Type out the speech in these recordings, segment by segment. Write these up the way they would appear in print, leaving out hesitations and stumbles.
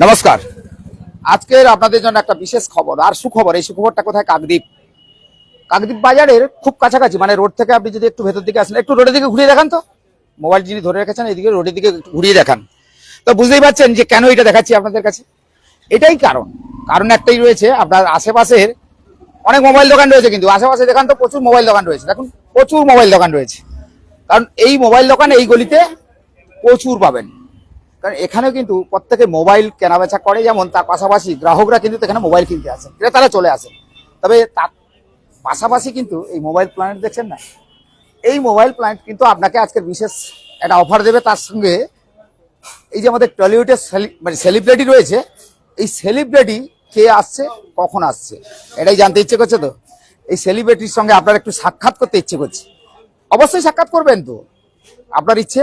নমস্কার। আজকের আপনাদের জন্য একটা বিশেষ খবর আর সুখবর। এই সুখবরটা কোথায়? কাকদ্বীপ বাজারের খুব কাছাকাছি, মানে রোড থেকে আপনি যদি একটু ভেতর দিকে আসেন, একটু রোডের দিকে ঘুরিয়ে দেখান তো, মোবাইল যিনি ধরে রেখেছেন এইদিকে রোডের দিকে ঘুরিয়ে দেখান তো বুঝতেই পারছেন যে কেন এটা দেখাচ্ছি আপনাদের কাছে। এটাই কারণ একটাই রয়েছে, আপনার আশেপাশের অনেক মোবাইল দোকান রয়েছে, কিন্তু আশেপাশে দেখান তো প্রচুর মোবাইল দোকান রয়েছে। দেখুন প্রচুর মোবাইল দোকান রয়েছে, কারণ এই মোবাইল দোকান এই গলিতে প্রচুর পাবেন। কারণ এখানেও কিন্তু প্রত্যেকে মোবাইল কেনাবেচা করে, যেমন তার পাশাপাশি গ্রাহকরা কিন্তু এখানে মোবাইল কিনতে আসেন, ক্রেতারা চলে আসেন। তবে তার পাশাপাশি কিন্তু এই মোবাইল প্ল্যানেট দেখছেন না, এই মোবাইল প্ল্যানেট কিন্তু আপনাকে আজকের বিশেষ একটা অফার দেবে। তার সঙ্গে এই যে আমাদের টলিউডের মানে সেলিব্রিটি রয়েছে, এই সেলিব্রিটি কে আসছে, কখন আসছে, এটাই জানতে ইচ্ছে করছে। তো এই সেলিব্রিটির সঙ্গে আপনার একটু সাক্ষাৎ করতে ইচ্ছে করছে। অবশ্যই সাক্ষাৎ করবেন, তো আপনার ইচ্ছে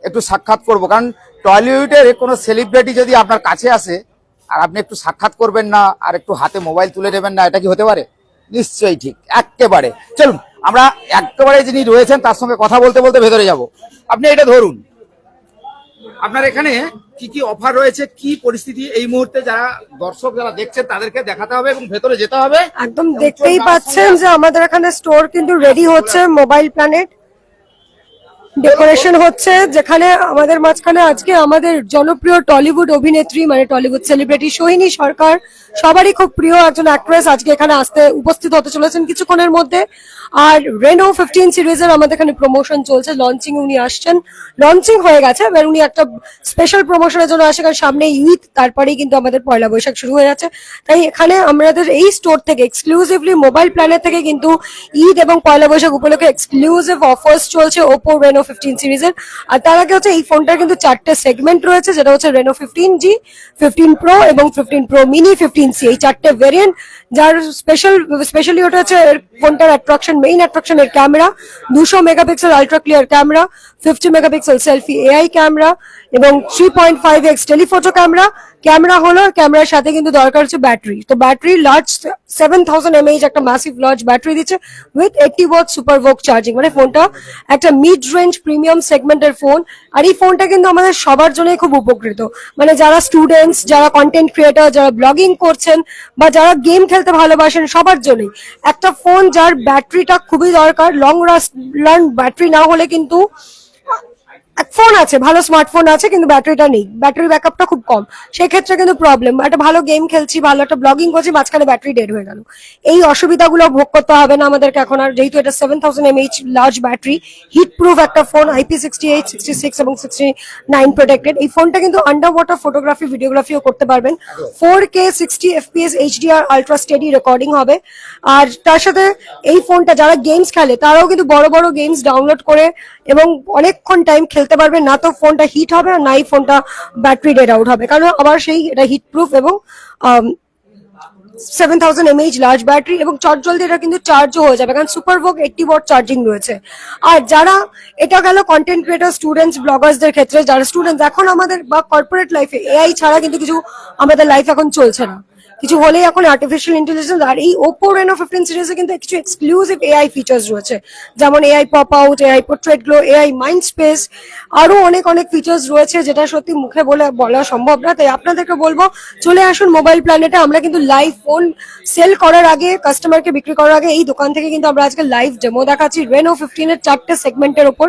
একটু সাক্ষাৎ করবো। কারণ টলিউডের কোনো সেলিব্রিটি যদি আপনার কাছে আসে আর আপনি একটু সাক্ষাৎ করবেন না আর একটু হাতে মোবাইল তুলে নেবেন না, এটা কি হতে পারে? নিশ্চয়ই ঠিক, একেবারে। চলুন আমরা একেবারে যিনি রয়েছেন তার সঙ্গে কথা বলতে বলতে ভেতরে যাব। আপনি এটা ধরুন, আপনার এখানে কি কি অফার রয়েছে, কি পরিস্থিতি এই মুহূর্তে, যারা দর্শক যারা দেখছেন তাদেরকে দেখাতে হবে এবং ভেতরে যেতে হবে। একদম দেখতেই পাচ্ছেন যে আমাদের এখানে স্টোর কিন্তু রেডি হচ্ছে। মোবাইল প্ল্যানেট ডেকোরেশন হচ্ছে, যেখানে আমাদের মাঝখানে আজকে আমাদের জনপ্রিয় টলিউড অভিনেত্রী, মানে টলিউড সেলিব্রিটি সোহিনী সরকার, সবারই খুব প্রিয় একজন অ্যাক্ট্রেস, আজকে এখানে উপস্থিত হতে চলেছেন কিছুক্ষণের মধ্যে। আর রেনো 15 সিরিজের আমাদের এখানে প্রমোশন চলছে, লঞ্চিং উনি আসছেন, লঞ্চিং হয়ে গেছে, এবার উনি একটা স্পেশাল প্রমোশনের জন্য আসে, কারণ সামনে ঈদ, তারপরেই কিন্তু আমাদের পয়লা বৈশাখ শুরু হয়ে যাচ্ছে। তাই এখানে আমাদের এই স্টোর থেকে এক্সক্লুসিভলি মোবাইল প্ল্যানের থেকে কিন্তু ঈদ এবং পয়লা বৈশাখ উপলক্ষে এক্সক্লুসিভ অফার্স চলছে ওপো রেনো 15 সিরিজের। আর তার আগে হচ্ছে এই ফোনটার কিন্তু 4টে সেগমেন্ট রয়েছে, যেটা হচ্ছে রেনো 15G, 15 প্রো এবং 15 প্রো মিনি, 15C, এই 4টে ভেরিয়েন্ট। যার স্পেশালি ওটা হচ্ছে ফোনটার মেইন অ্যাট্রাকশন এর camera, 200 megapixel ultra clear camera, 50 megapixel selfie AI camera এবং 3.5x টেলিফোটো ক্যামেরা হলো। ক্যামেরার সাথে কিন্তু দরকার হচ্ছে ব্যাটারি, তো ব্যাটারি লার্জ 7000 mAh একটা ম্যাসিভ লার্জ ব্যাটারি দিচ্ছে উইথ 80 ওয়াট সুপার ভোক চার্জিং। মানে ফোনটা একটা মিড রেঞ্জ প্রিমিয়াম সেগমেন্টের ফোন। আর এই ফোনটা কিন্তু আমাদের সবার জন্যই খুব উপকৃত, মানে যারা স্টুডেন্টস, যারা কন্টেন্ট ক্রিয়েটর, যারা ব্লগিং করছেন বা যারা গেম খেলতে ভালোবাসেন, সবার জন্যই একটা ফোন যার ব্যাটারিটা খুবই দরকার। লং রান ব্যাটারি না হলে কিন্তু ফোন আছে, ভালো স্মার্টফোন আছে, কিন্তু ব্যাটারিটা নেই, ব্যাটারি ব্যাকআপটা খুব কম, সেক্ষেত্রে কিন্তু প্রবলেম। একটা ভালো গেম খেলছি, ভালো একটা ব্লগিং করছি, মাঝখানে ব্যাটারি ডেড হয়ে গেল, এই অসুবিধাগুলো ভোগ করতে হবে না আমাদেরকে এখন আর, যেহেতু এটা 7000 mAh large battery, heat proof একটা ফোন, IP68, 66 এবং 69 প্রোটেক্টেড। এই ফোনটা কিন্তু আন্ডার ওয়াটার ফটোগ্রাফি, ভিডিওগ্রাফিও করতে পারবেন। 4K 60 FPS HDR ultra steady recording হবে। আর তার সাথে এই ফোনটা যারা গেমস খেলে তারাও কিন্তু বড় বড় গেমস ডাউনলোড করে এবং অনেকক্ষণ টাইম খেলতে পারবে না, তো ফোনটা হিট হবে আর নাই ফোনটা ব্যাটারি ডেড আউট হবে, কারণ আবার সেই এটা হিট প্রুফ এবং 7000 mAh লার্জ ব্যাটারি এবং চটজলদি এটা কিন্তু চার্জও হয়ে যাবে, কারণ সুপার ভোক 80 ওয়াট চার্জিং রয়েছে। আর যারা, এটা গেল কন্টেন্ট ক্রিয়েটার, স্টুডেন্টস, ব্লগার্সদের ক্ষেত্রে। যারা স্টুডেন্টস, এখন আমাদের বা কর্পোরেট লাইফে এআই ছাড়া কিন্তু কিছু আমাদের লাইফ এখন চলছে না, কিছু হলেই এখন আর্টিফিশিয়াল ইন্টেলিজেন্স। আর এই ওপো রেনো 15 সিরিজে কিন্তু কিছু এক্সক্লুসিভ এআই ফিচার্স রয়েছে, যেমন AI pop out, AI portrait glow, AI mind space, আরো অনেক ফিচার্স রয়েছে যেটা সত্যি মুখে বলা সম্ভব না। তাই আপনাদেরকে বলবো, চলে আসুন মোবাইল প্ল্যানেটে। আমরা কিন্তু লাইভ ফোন সেল করার আগে, কাস্টমারকে বিক্রি করার আগে এই দোকান থেকে কিন্তু আমরা আজকে লাইভ ডেমো দেখাচ্ছি রেনো 15 এর 4টে সেগমেন্টের উপর,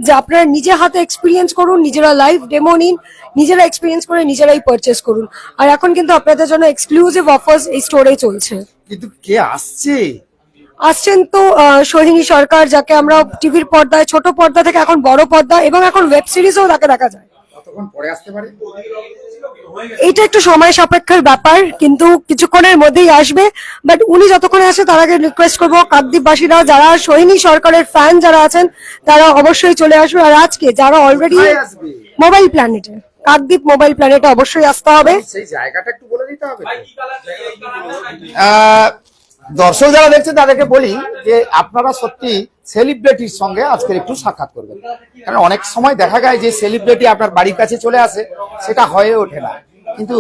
যে আপনারা নিজে হাতে এক্সপিরিয়েন্স করুন, নিজেরা লাইভ ডেমো নিন, নিজেরা এক্সপিরিয়েন্স করে নিজেরাই পারচেস করুন। আর এখন কিন্তু আপনাদের জন্য এক্সক্লুসিভ অফার্স এই স্টোরে চলছে। কিন্তু কে আসছেন তো সোহিনী সরকার, যাকে আমরা টিভির পর্দায়, ছোট পর্দা থেকে এখন বড় পর্দা এবং এখন ওয়েব সিরিজেও তাকে দেখা যায়। কতক্ষণ পরে আসতে পারে? এটা একটু সময় সাপেক্ষের ব্যাপার, কিন্তু কিছুক্ষণের মধ্যেই আসবে। বাট উনি যতক্ষণে আসে তার আগে রিকোয়েস্ট করবো কাকদ্বীপবাসীরা, যারা সোহিনী সরকারের ফ্যান যারা আছেন, তারা অবশ্যই চলে আসবে। আর আজকে যারা অলরেডি মোবাইল প্ল্যানেটে, কাকদ্বীপ মোবাইল প্ল্যানেটে অবশ্যই আসতে হবে। সেই জায়গাটা একটু বলে দিতে হবে। দর্শক যারা দেখছেন তাদেরকে বলি যে আপনারা সত্যি সেলিব্রিটির সঙ্গে আজকের একটু সাক্ষাৎ করবেন, কারণ অনেক সময় দেখা যায় যে সেলিব্রিটি আপনার বাড়ির কাছে চলে আসে, সেটা হয়ে ওঠে না। কিন্তু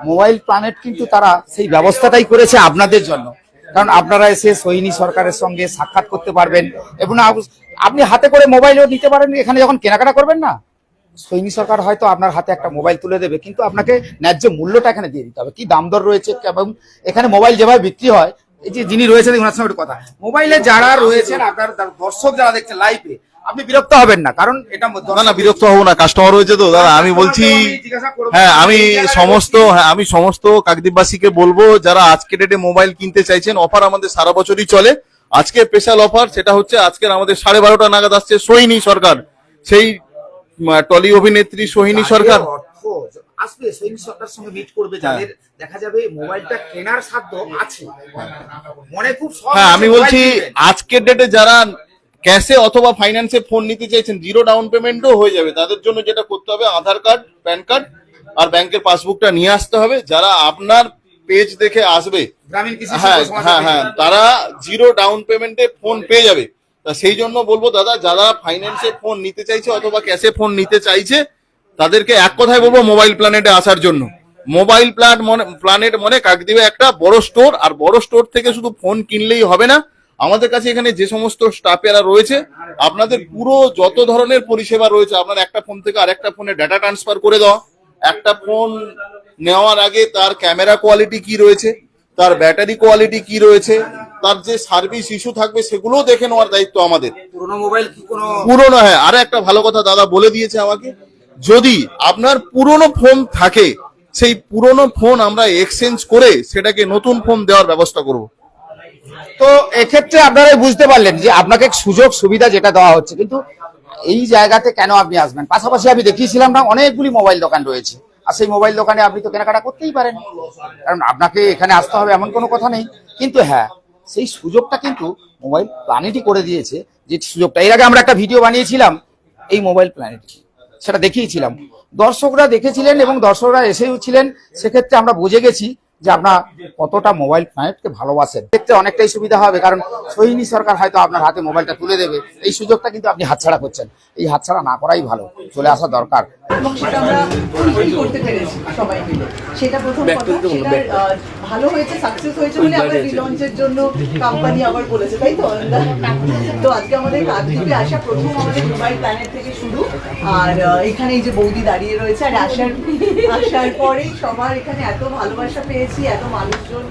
মোবাইল প্ল্যানেট কিন্তু তারা সেই ব্যবস্থাটাই করেছে আপনাদের জন্য, কারণ আপনারা এসে সোহিনী সরকারের সঙ্গে সাক্ষাৎ করতে পারবেন এবং আপনি হাতে করে মোবাইলও নিতে পারেন এখানে যখন কেনাকাটা করবেন না, সৈনী সরকার হয়তো আপনার হাতে একটা মোবাইল তুলে দেবে, কিন্তু আপনাকে ন্যায্য মূল্যটা এখানে দিয়ে দিতে হবে, কি দাম দর রয়েছে এবং এখানে মোবাইল যেভাবে বিক্রি হয়, এই যে যিনি রয়েছেন ওনার সঙ্গে একটু কথা, মোবাইলে যারা রয়েছেন আপনার দর্শক যারা দেখছেন লাইভে, আপনি বিরক্ত হবেন না, কারণ এটা না বিরক্ত হবো না, কাস্টমার রয়েছে তো দাদা। আমি বলছি হ্যাঁ, আমি সমস্ত কাকদ্বীপবাসীকে বলবো যারা আজকে ডেটে মোবাইল কিনতে চাইছেন, অফার আমাদের সারা বছরই চলে। আজকে স্পেশাল অফার, সেটা হচ্ছে আজকের আমাদের 12:30 নাগাদ আসছে সোহিনী সরকার, সেই টলি অভিনেত্রী সোহিনী সরকার অর্থ আসবে সৈনী সরকার সঙ্গে মিট করবে, যাদের দেখা যাবে মোবাইলটা কেনার সাধ্য আছে, মনে খুব হ্যাঁ আমি বলছি আজকের ডেটে যারা ক্যাশে অথবা ফাইন্যান্সে ফোন নিতে চাইছেন, 0 ডাউন পেমেন্টও হয়ে যাবে। তাদের জন্য যেটা করতে হবে, আধার কার্ড, প্যান কার্ড আর ব্যাংকের পাসবুকটা নিয়ে আসতে হবে। যারা আপনার পেজ দেখে আসবে, গ্রামীণ কৃষি হ্যাঁ তারা 0 ডাউন পেমেন্টে ফোন পেয়ে যাবে। তা সেই জন্য বলবো দাদা, যারা ফাইন্যান্সে ফোন নিতে চাইছে অথবা ক্যাশে ফোন নিতে চাইছে, তাদেরকে এক কথাই বলবো মোবাইল প্ল্যানেটে আসার জন্য। মোবাইল প্ল্যানেট মানে কাকদ্বীপে একটা বড় স্টোর, আর বড় স্টোর থেকে শুধু ফোন কিনলেই হবে না, আমাদের কাছে এখানে যে সমস্ত স্টাফেরা রয়েছে, আপনাদের পুরো যত ধরনের পরিষেবা রয়েছে, আপনার একটা ফোন থেকে আরেকটা ফোনে ডাটা ট্রান্সফার করে দেওয়া, একটা ফোন নেওয়ার আগে তার ক্যামেরা কোয়ালিটি কি রয়েছে, তার ব্যাটারি কোয়ালিটি কি রয়েছে, তার যে সার্ভিস ইস্যু থাকবে সেগুলোও দেখে নেওয়ার দায়িত্ব আমাদের। পুরোনো মোবাইল কি কোনো পুরোনো, হ্যাঁ আরে একটা ভালো কথা দাদা বলে দিয়েছে আমাকে, যদি আপনার পুরোনো ফোন থাকে, সেই পুরোনো ফোন আমরা এক্সচেঞ্জ করে সেটাকে নতুন ফোন দেওয়ার ব্যবস্থা করব। তো এক্ষেত্রে আপনারা বুঝতে পারলেন যে আপনাকে সুযোগ সুবিধা যেটা দেওয়া হচ্ছে, কিন্তু এই জায়গাতে কেন আপনি আসবেন? পাশাপাশি আমি দেখিয়েছিলাম না অনেকগুলি মোবাইল দোকান রয়েছে, আর সেই মোবাইল দোকানে আপনি তো কেনাকাটা করতেই পারেন, কারণ আপনাকে এখানে আসতে হবে এমন কোনো কথা নেই। কিন্তু হ্যাঁ, সেই সুযোগটা কিন্তু মোবাইল প্ল্যানেটই করে দিয়েছে, যে সুযোগটা এর আগে আমরা একটা ভিডিও বানিয়েছিলাম এই মোবাইল প্ল্যানেট, সেটা দেখিয়েছিলাম, দর্শকরা দেখেছিলেন এবং দর্শকরা এসেও ছিলেন। সেক্ষেত্রে আমরা বুঝে গেছি যে আপনার কতটা মোবাইল প্ল্যানেটকে ভালোবাসেন। ক্ষেত্রে অনেকটাই সুবিধা হবে, কারণ সৈনী সরকার হয়তো আপনার হাতে মোবাইলটা তুলে দেবে, এই সুযোগটা কিন্তু আপনি হাতছাড়া করছেন। এই হাতছাড়া না করাই ভালো, চলে আসা দরকার। এবং সেটা আমরা ফুলফিল করতে পেরেছি সবাই মিলে, সেটা প্রথম কথা। সেটা ভালো হয়েছে, সাকসেস হয়েছে বলে আবার রিলঞ্চের জন্য কোম্পানি আবার বলেছে, তাই তো অনন্দা? তো আজকে আমাদের কাকদ্বীপে আসা প্রথম আমাদের মোবাইল প্ল্যানেট থেকে শুরু, আর এখানে এই যে বৌদি দাঁড়িয়ে রয়েছে, আর আসার পরেই সবার এখানে এত ভালোবাসা পেয়েছি, এত মানুষজন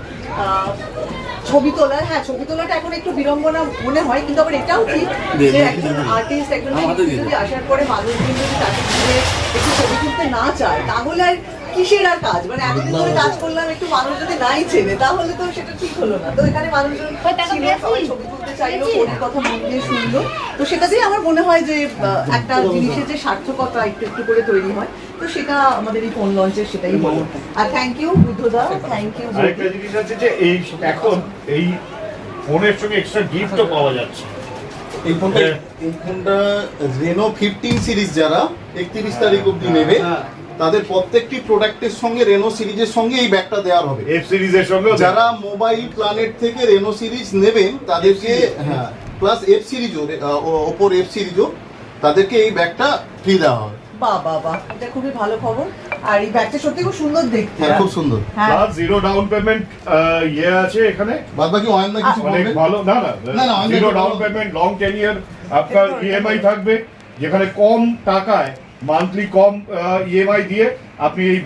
ছবি তোলা। হ্যাঁ, ছবি তোলাটা এখন একটু বিড়ম্বনা মনে হয়, কিন্তু আবার এটাও ঠিক যে একজন আর্টিস্ট, একজন শিল্পী যদি আসার পরে মানুষজন যদি তাকে ঘিরে একটু ছবি তুলতে না চায়, তাহলে আর কিসের আর কাজ? মানে এতদিন ধরে কাজ করলাম, একটু মানুষ যদি নাই চেনে তাহলে তো সেটা ঠিক হলো না। তো এখানে মানুষজন ছিল, সবাই ছবি তুলতে চাইলো, ওর কথা মন দিয়ে শুনলো, তো সেটা দিয়ে আমার মনে হয় যে একটা জিনিসের যে সার্থকতা একটু একটু করে তৈরি হয়, তো সেটা আমাদের এই ফোন লঞ্চের সেটাই হলো। আর থ্যাংক ইউ বুদ্ধদা, থ্যাংক ইউ। আরেকটা জিনিস আছে যে এই এখন এই ফোনের সঙ্গে এক্সট্রা গিফটও পাওয়া যাচ্ছে। এই ফোনটা রেনো 15 সিরিজ যারা 31 তারিখ অবধি নেবে, তাদের প্রত্যেকটি প্রোডাক্টের সঙ্গে রেনো সিরিজের সঙ্গে এই ব্যাগটা দেওয়া হবে। এফ সিরিজের সঙ্গে যারা মোবাইল প্ল্যানেট থেকে রেনো সিরিজ নেবেন তাদেরকে, হ্যাঁ প্লাস এফ সিরিজও, ওপোর এফ সিরিজও, তাদেরকে এই ব্যাগটা ফ্রি দেওয়া হবে। বাহ বাহ বাহ, এটা খুবই ভালো খবর। আর এই ব্যাগটা সত্যি খুব সুন্দর দেখতে। হ্যাঁ খুব সুন্দর। প্লাস 0 ডাউন পেমেন্ট ইয়ে আছে এখানে। বাদ বাকি অয়েন্দা কিছু অনেক বলবেন? ভালো। না 0 ডাউন পেমেন্ট, লং টেনিয়ার, আপনার ইএমআই থাকবে, যেখানে কম টাকায় মান্থলি কম ইএমআই দিয়ে আপনি এই